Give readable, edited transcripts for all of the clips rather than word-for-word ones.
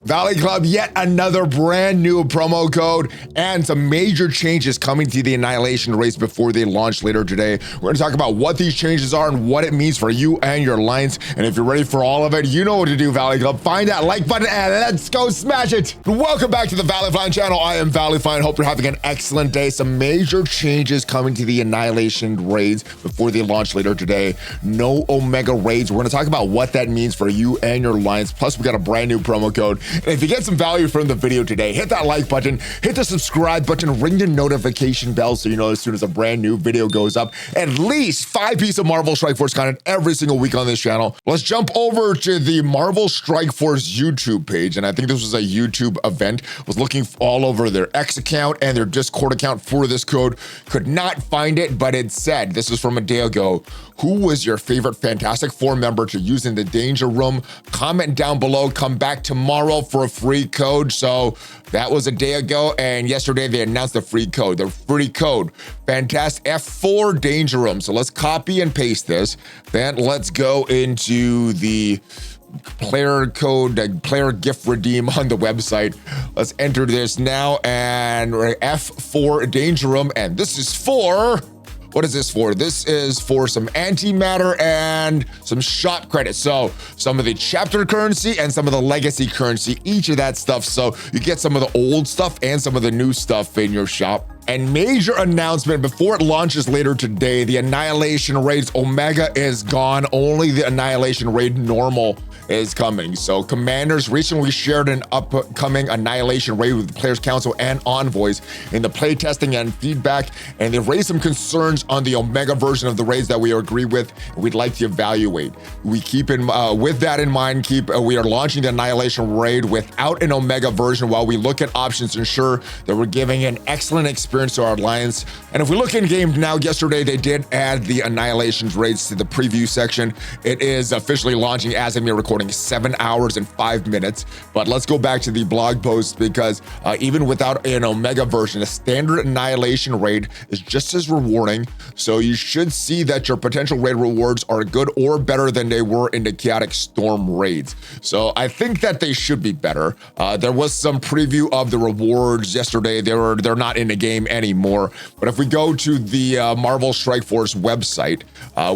Valley Club, yet another brand new promo code and some major changes coming to the Annihilation race before they launch later today. We're going to talk about what these changes are and what it means for you and your alliance. And if you're ready for all of it, you know what to do, Valley Club. Find that like button and let's go smash it. Welcome back to the ValleyFlyin channel. I am ValleyFlyin. Hope you're having an excellent day. Some major changes coming to the Annihilation raids before they launch later today. No Omega raids. We're going to talk about what that means for you and your alliance. Plus, we got a brand new promo code. And if you get some value from the video today, hit that like button, hit the subscribe button, ring the notification bell so you know as soon as a brand new video goes up. At least 5 pieces of Marvel Strike Force content every single week on this channel. Let's jump over to the Marvel Strike Force YouTube page. And I think this was a YouTube event. Was looking all over their X account and their Discord account for this code. Could not find it, but it said, this is from a day ago, who was your favorite Fantastic Four member to use in the Danger Room? Comment down below. Come back tomorrow for a free code. So that was a day ago, and yesterday they announced the free code. The free code, Fantastic F4 Danger Room. So let's copy and paste this. Then let's go into the player code, player gift redeem on the website. Let's enter this now, and F4 Danger Room, and this is for... what is this for? This is for some antimatter and some shot credits. So some of the chapter currency and some of the legacy currency, each of that stuff. So you get some of the old stuff and some of the new stuff in your shop. And major announcement before it launches later today, the Annihilation raids Omega is gone. Only the Annihilation raid normal is coming. So commanders recently shared an upcoming Annihilation raid with the Players Council and envoys in the playtesting and feedback, and they've raised some concerns on the Omega version of the raids that we agree with and we'd like to evaluate. We keep in with that in mind, we are launching the Annihilation raid without an Omega version while we look at options to ensure that we're giving an excellent experience to our alliance. And if we look in game now, yesterday they did add the Annihilation raids to the preview section. It is officially launching as of me recording 7 hours and 5 minutes. But let's go back to the blog post, because even without an Omega version, a standard Annihilation raid is just as rewarding. So you should see that your potential raid rewards are good or better than they were in the Chaotic Storm raids. So I think that they should be better. There was some preview of the rewards yesterday. They're not in the game anymore. But if we go to the Marvel Strike Force website,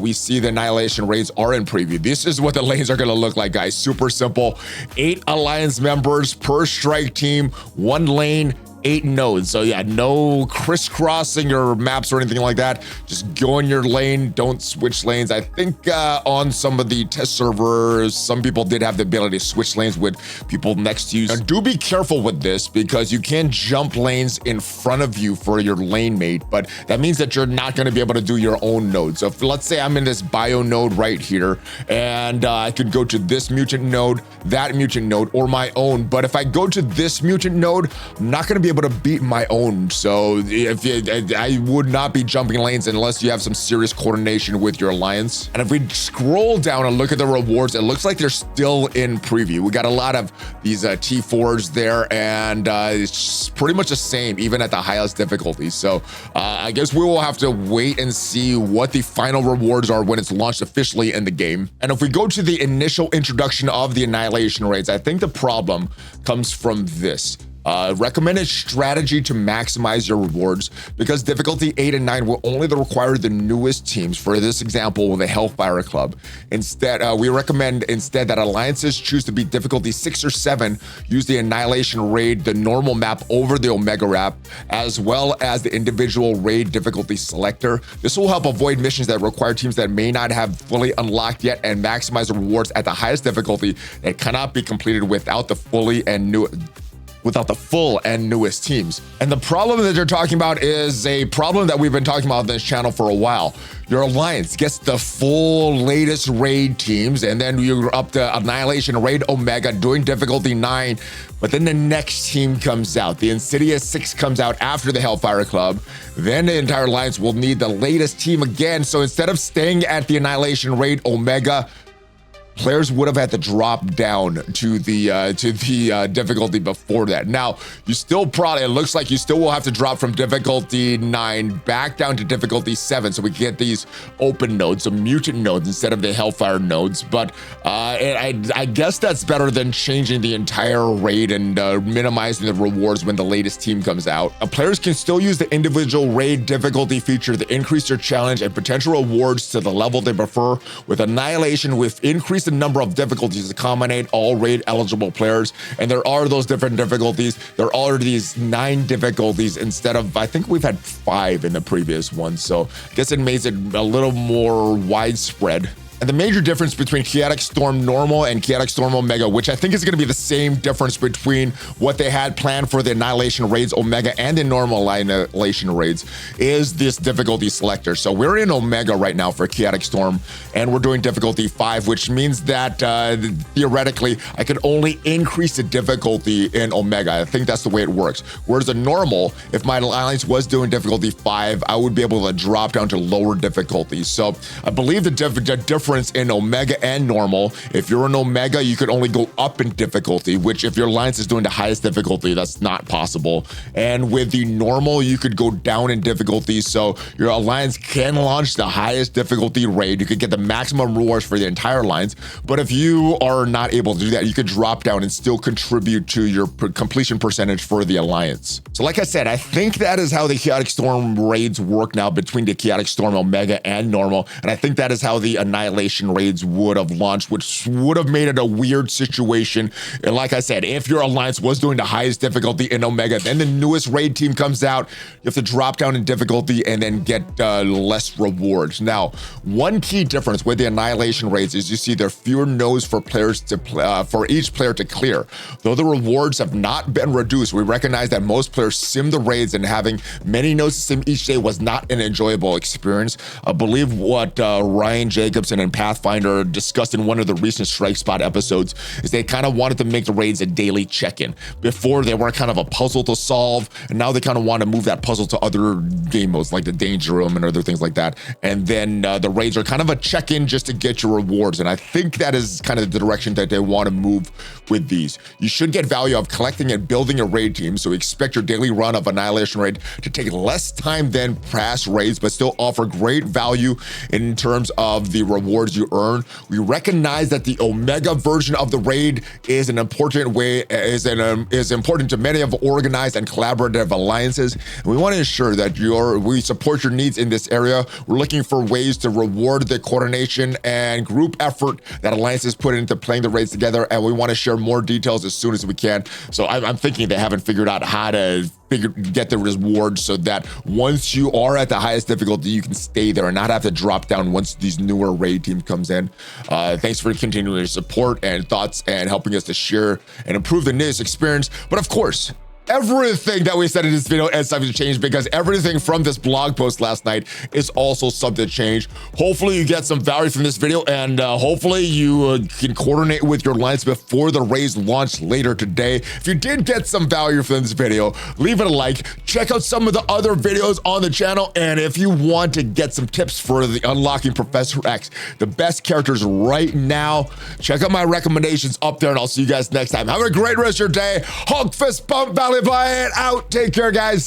we see the Annihilation raids are in preview. This is what the lanes are going to look like, guys. Super simple. 8 alliance members per strike team, 1 lane, 8 nodes. So yeah, no crisscrossing your maps or anything like that. Just go in your lane, don't switch lanes. I think on some of the test servers, some people did have the ability to switch lanes with people next to you. Now, do be careful with this, because you can jump lanes in front of you for your lane mate, but that means that you're not going to be able to do your own node. So if, let's say I'm in this bio node right here, and I could go to this mutant node, that mutant node, or my own. But if I go to this mutant node, I'm not going to be able to beat my own. So I would not be jumping lanes unless you have some serious coordination with your alliance. And if we scroll down and look at the rewards, it looks like they're still in preview. We got a lot of these T4s there, and it's pretty much the same even at the highest difficulty. So I guess we will have to wait and see what the final rewards are when it's launched officially in the game. And if we go to the initial introduction of the Annihilation raids, I think the problem comes from this. Recommended strategy to maximize your rewards, because difficulty 8 and 9 will only require the newest teams. For this example, the Hellfire Club. Instead, we recommend that alliances choose to be difficulty 6 or 7, use the Annihilation raid, the normal map over the Omega map, as well as the individual raid difficulty selector. This will help avoid missions that require teams that may not have fully unlocked yet, and maximize the rewards at the highest difficulty that cannot be completed without the full and newest teams. And the problem that you're talking about is a problem that we've been talking about on this channel for a while. Your alliance gets the full latest raid teams, and then you're up to Annihilation raid Omega doing difficulty 9, but then the next team comes out. The Insidious 6 comes out after the Hellfire Club. Then the entire alliance will need the latest team again. So instead of staying at the Annihilation raid Omega, players would have had to drop down to the difficulty before that. Now, you still probably, it looks like you still will have to drop from difficulty 9 back down to difficulty 7, so we get these open nodes, so mutant nodes instead of the Hellfire nodes. But I guess that's better than changing the entire raid and minimizing the rewards when the latest team comes out. Players can still use the individual raid difficulty feature to increase their challenge and potential rewards to the level they prefer. With Annihilation, we've increased the number of difficulties to accommodate all raid eligible players, and there are those different difficulties. There are these 9 difficulties instead of, I think we've had 5 in the previous one, so I guess it makes it a little more widespread. And the major difference between Chaotic Storm Normal and Chaotic Storm Omega, which I think is going to be the same difference between what they had planned for the Annihilation raids Omega and the normal Annihilation raids, is this difficulty selector. So we're in Omega right now for Chaotic Storm, and we're doing difficulty 5, which means that theoretically I could only increase the difficulty in Omega. I think that's the way it works. Whereas a normal, if my alliance was doing difficulty 5, I would be able to drop down to lower difficulties. So I believe the difference in Omega and normal, if you're an Omega, you could only go up in difficulty, which if your alliance is doing the highest difficulty, that's not possible. And with the normal, you could go down in difficulty, so your alliance can launch the highest difficulty raid. You could get the maximum rewards for the entire alliance, but if you are not able to do that, you could drop down and still contribute to your completion percentage for the alliance. So like I said, I think that is how the Chaotic Storm raids work now between the Chaotic Storm Omega and normal, and I think that is how the Annihilation raids would have launched, which would have made it a weird situation. And like I said, if your alliance was doing the highest difficulty in Omega, then the newest raid team comes out, you have to drop down in difficulty and then get less rewards. Now, one key difference with the Annihilation raids is you see there are fewer nodes for players to for each player to clear. Though the rewards have not been reduced, we recognize that most players sim the raids, and having many nodes to sim each day was not an enjoyable experience. I believe what Ryan Jacobson and Pathfinder discussed in one of the recent Strike Spot episodes is they kind of wanted to make the raids a daily check-in. Before, they were kind of a puzzle to solve, and now they kind of want to move that puzzle to other game modes like the Danger Room and other things like that. And then the raids are kind of a check-in just to get your rewards, and I think that is kind of the direction that they want to move with these. You should get value of collecting and building a raid team, so expect your daily run of Annihilation raid to take less time than past raids, but still offer great value in terms of the rewards you earn. We recognize that the Omega version of the raid is an important way, is important to many of organized and collaborative alliances. And we want to ensure that we support your needs in this area. We're looking for ways to reward the coordination and group effort that alliances put into playing the raids together, and we want to share more details as soon as we can. So I'm thinking they haven't figured out how to get the rewards so that once you are at the highest difficulty, you can stay there and not have to drop down once these newer raid team comes in. Thanks for continuing your support and thoughts and helping us to share and improve the newest experience. But of course, everything that we said in this video is subject to change, because everything from this blog post last night is also subject to change. Hopefully you get some value from this video, and hopefully you can coordinate with your alliance before the raids launch later today. If you did get some value from this video, leave it a like, check out some of the other videos on the channel, and if you want to get some tips for the unlocking Professor X, the best characters right now, check out my recommendations up there, and I'll see you guys next time. Have a great rest of your day. Hulk fist bump, ValleyFlyin out. Take care, guys.